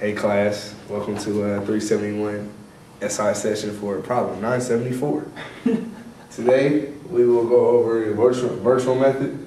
Hey class, welcome to 371 SI session for problem 974. Today we will go over the virtual method.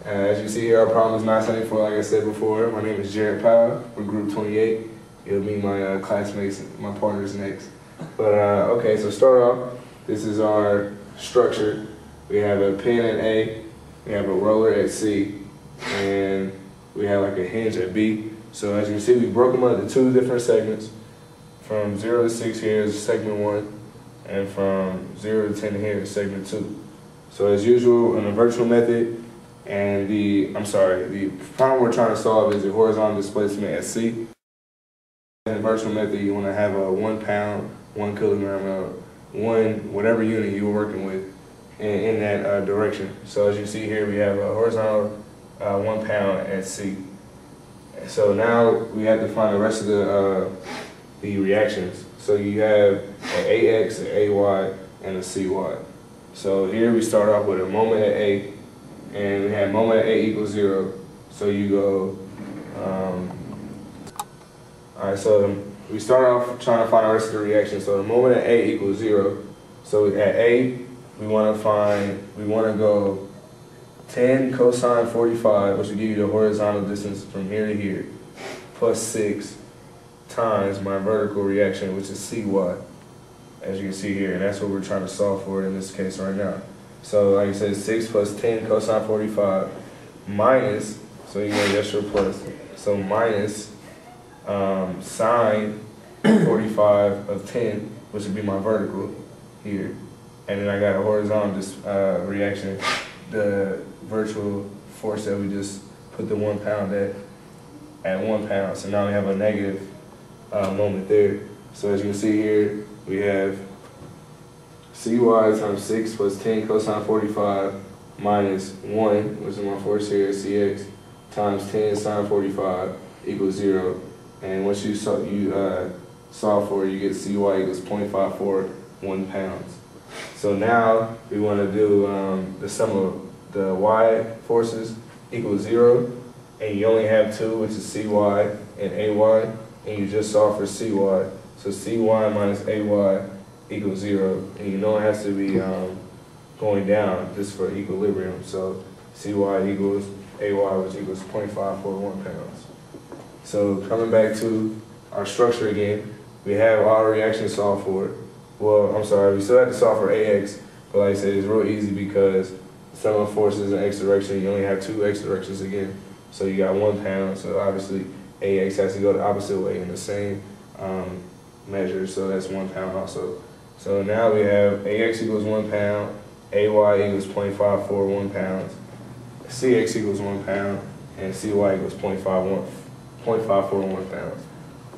As you see here, our problem is 974 like I said before. My name is Jared Powell, we're group 28. It'll be my classmates, my partners next. But okay, so start off, this is our structure. We have a pin at A, we have a roller at C, and we have like a hinge at B. So as you can see, we broke them up into two different segments. From 0 to 6 here is segment 1, and from 0 to 10 here is segment 2. So as usual, in the virtual method, and the problem we're trying to solve is the horizontal displacement at C. In the virtual method, you want to have a 1 pound, 1 kilogram, whatever unit you're working with in that direction. So as you see here, we have a horizontal 1 pound at C. So now we have to find the rest of the reactions. So you have an AX, an AY, and a CY. So here we start off with a moment at A, and we have moment at A equals 0. So you go, all right, so we start off trying to find the rest of the reaction. So the moment at A equals 0. So at A, we want to go 10 cosine 45, which will give you the horizontal distance from here to here, plus 6 times my vertical reaction, which is CY, as you can see here. And that's what we're trying to solve for in this case right now. So like I said, 6 plus 10 cosine 45 minus, so you get an extra plus, so minus sine 45 of 10, which would be my vertical here. And then I got a horizontal reaction, the virtual force that we just put the 1 pound at 1 pound. So now we have a negative moment there. So as you can see here, we have CY times 6 plus 10 cosine 45 minus 1, which is my force here, CX, times 10 sine 45 equals 0. And once you solve for it, you get CY equals 0.541 pounds. So now we want to do the sum of the Y forces equals 0, and you only have 2, which is CY and AY, and you just solve for CY. So CY minus AY equals 0, and you know it has to be going down just for equilibrium. So CY equals AY, which equals 0.541 pounds. So coming back to our structure again, we have our reactions solved for. Well, I'm sorry, we still have to solve for AX, but like I said, it's real easy because sum of forces in X direction, you only have 2 X directions again. So you got 1 pound, so obviously AX has to go the opposite way in the same measure, so that's 1 pound also. So now we have AX equals 1 pound, AY equals 0.541 pounds, CX equals 1 pound, and CY equals 0.541 pounds.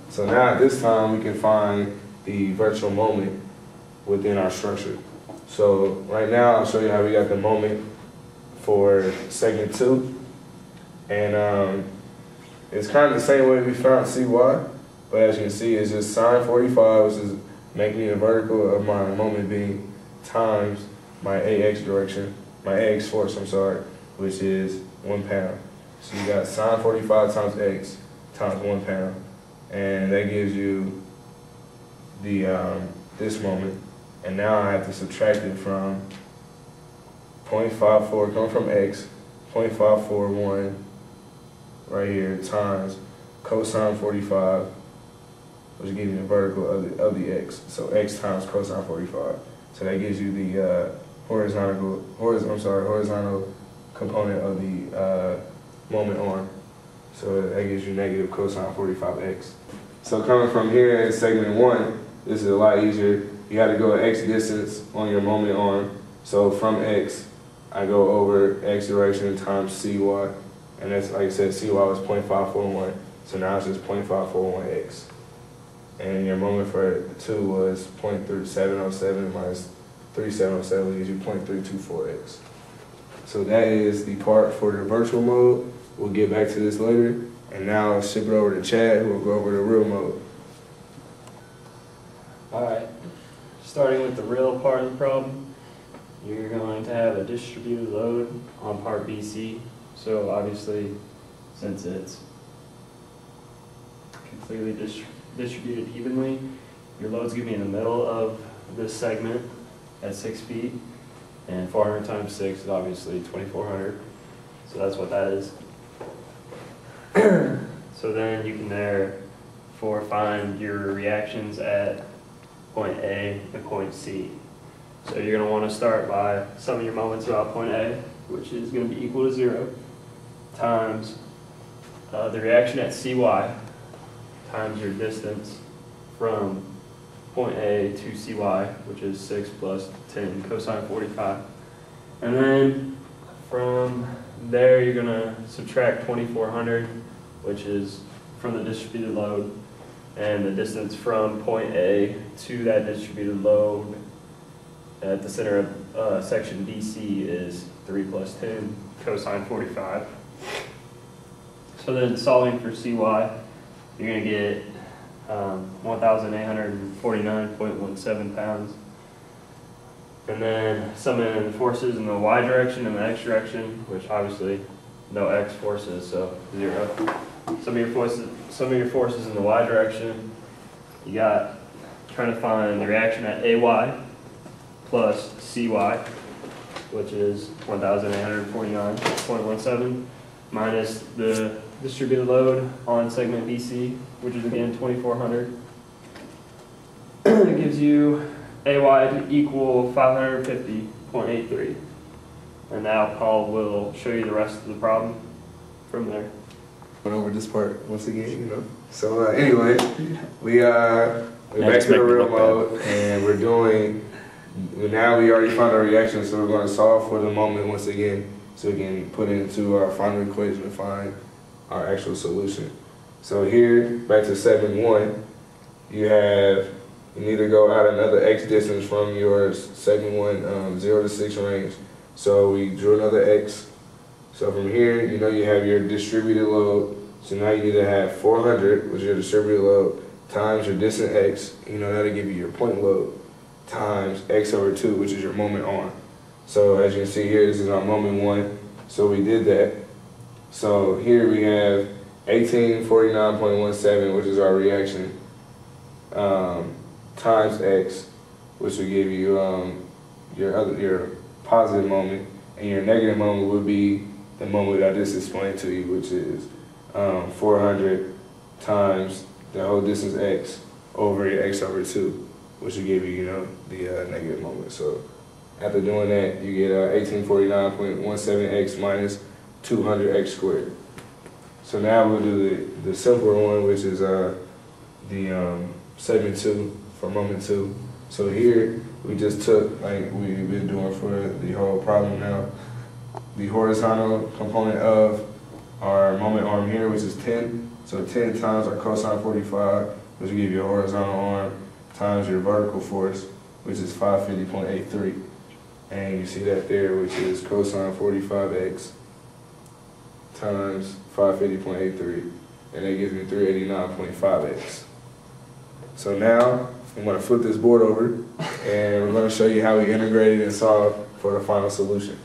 So now at this time we can find the virtual moment within our structure. So right now I'll show you how we got the moment for segment 2. And it's kind of the same way we found CY, but as you can see, it's just sine 45, which is making the vertical of my moment being times my AX direction, my AX force, I'm sorry, which is 1 pound. So you got sine 45 times X times 1 pound, and that gives you the this moment. And now I have to subtract it from 0.54 coming from X, 0.541 right here times cosine 45, which gives me the vertical of the X. So X times cosine 45. So that gives you the horizontal component of the moment arm. So that gives you negative cosine 45X. So coming from here in segment 1, this is a lot easier. You got to go X distance on your moment arm. So from X, I go over X direction times CY. And that's, like I said, CY was 0.541. So now it's just 0.541X. And your moment for 2 was 0.3707 minus 3707 gives you 0.324X. So that is the part for the virtual mode. We'll get back to this later. And now I'll ship it over to Chad, who will go over the real mode. All right. Starting with the real part of the problem, you're going to have a distributed load on part BC. So obviously, since it's completely distributed evenly. Your load's gonna be in the middle of this segment at 6 feet, and 400 times 6 is obviously 2,400. So that's what that is. So then you can therefore find your reactions at point A and point C. So you're going to want to start by summing your moments about point A, which is going to be equal to 0, times the reaction at CY, times your distance from point A to CY, which is 6 plus 10 cosine 45. And then from there, you're going to subtract 2,400, which is from the distributed load, and the distance from point A to that distributed load at the center of section BC is 3 plus 10 cosine 45. So then solving for CY, you're going to get 1,849.17 pounds. And then summing in the forces in the y direction and the x direction, which obviously no x forces, so 0. Some of your forces in the y direction, you got trying to find the reaction at AY plus CY, which is 1,849.17, minus the distributed load on segment BC, which is again 2,400. It gives you AY to equal 550.83. And now Paul will show you the rest of the problem from there. Went over this part once again, you know. So anyway, we're back to the real mode, and we already found our reaction, so we're going to solve for the moment once again, so we can put it into our final equation to find our actual solution. So here, back to 7-1, you need to go out another x distance from your segment 1 0 to 6 range. So we drew another x. So from here, you know you have your distributed load. So now you need to have 400, which is your distributed load, times your distance x. You know that'll give you your point load, times x over 2, which is your moment arm. So as you can see here, this is our moment 1. So we did that. So here we have 1849.17, which is our reaction, times x, which will give you your positive moment, and your negative moment would be the moment I just explained to you, which is 400 times the whole distance x over your x over 2, which will give you, the negative moment. So after doing that, you get 1849.17x minus 200x squared. So now we'll do the simpler one, which is the segment 2 for moment 2. So here we just took, like we've been doing for the whole problem now, the horizontal component of our moment arm here, which is 10. So 10 times our cosine 45, which will give you a horizontal arm, times your vertical force, which is 550.83. And you see that there, which is cosine 45x times 550.83. And that gives me 389.5x. So now I'm going to flip this board over, and we're going to show you how we integrated and solved for the final solution.